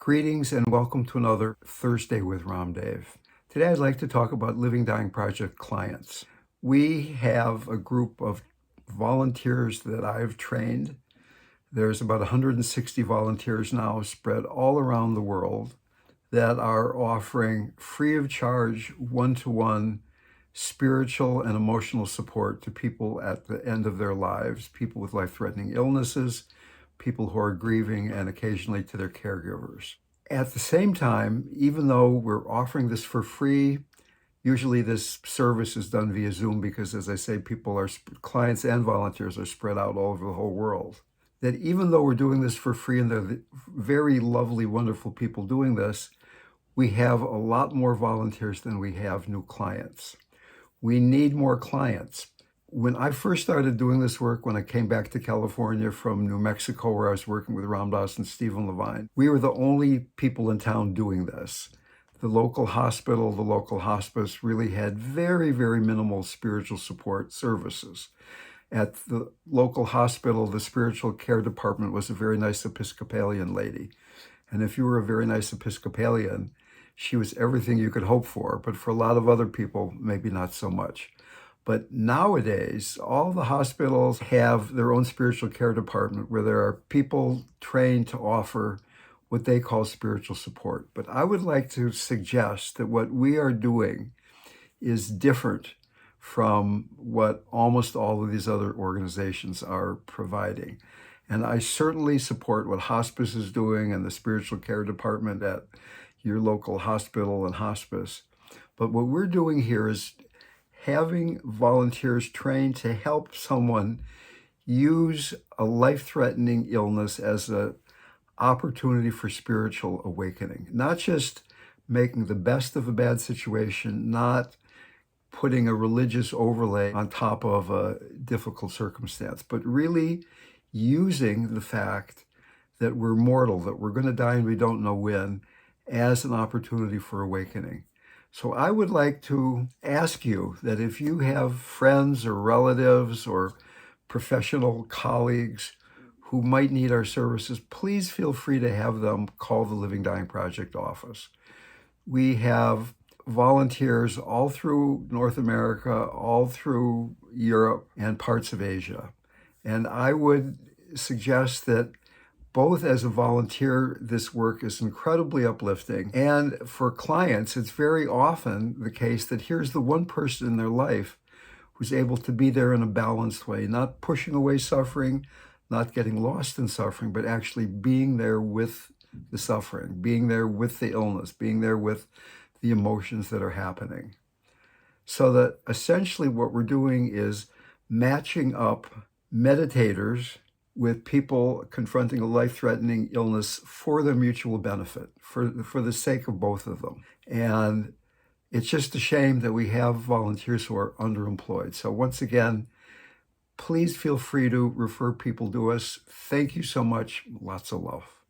Greetings and welcome to another Thursday with RamDev. Today I'd like to talk about Living Dying Project clients. We have a group of volunteers that I've trained. There's about 160 volunteers now spread all around the world that are offering free of charge one-to-one spiritual and emotional support to people at the end of their lives, people with life-threatening illnesses, people who are grieving, and occasionally to their caregivers. At the same time, even though we're offering this for free, usually this service is done via Zoom because, as I say, clients and volunteers are spread out all over the whole world. That even though we're doing this for free and they're very lovely, wonderful people doing this, we have a lot more volunteers than we have new clients. We need more clients. When I first started doing this work, when I came back to California from New Mexico, where I was working with Ramdas and Stephen Levine, we were the only people in town doing this. The local hospital, the local hospice really had very, very minimal spiritual support services. At the local hospital, the spiritual care department was a very nice Episcopalian lady. And if you were a very nice Episcopalian, she was everything you could hope for. But for a lot of other people, maybe not so much. But nowadays, all the hospitals have their own spiritual care department where there are people trained to offer what they call spiritual support. But I would like to suggest that what we are doing is different from what almost all of these other organizations are providing. And I certainly support what hospice is doing and the spiritual care department at your local hospital and hospice. But what we're doing here is having volunteers trained to help someone use a life-threatening illness as an opportunity for spiritual awakening. Not just making the best of a bad situation, not putting a religious overlay on top of a difficult circumstance, but really using the fact that we're mortal, that we're going to die and we don't know when, as an opportunity for awakening. So I would like to ask you that if you have friends or relatives or professional colleagues who might need our services, please feel free to have them call the Living Dying Project office. We have volunteers all through North America, all through Europe, and parts of Asia. And I would suggest that both as a volunteer, this work is incredibly uplifting. And for clients, it's very often the case that here's the one person in their life who's able to be there in a balanced way, not pushing away suffering, not getting lost in suffering, but actually being there with the suffering, being there with the illness, being there with the emotions that are happening. So that essentially what we're doing is matching up meditators with people confronting a life-threatening illness for their mutual benefit, for the sake of both of them. And it's just a shame that we have volunteers who are underemployed. So once again, please feel free to refer people to us. Thank you so much. Lots of love.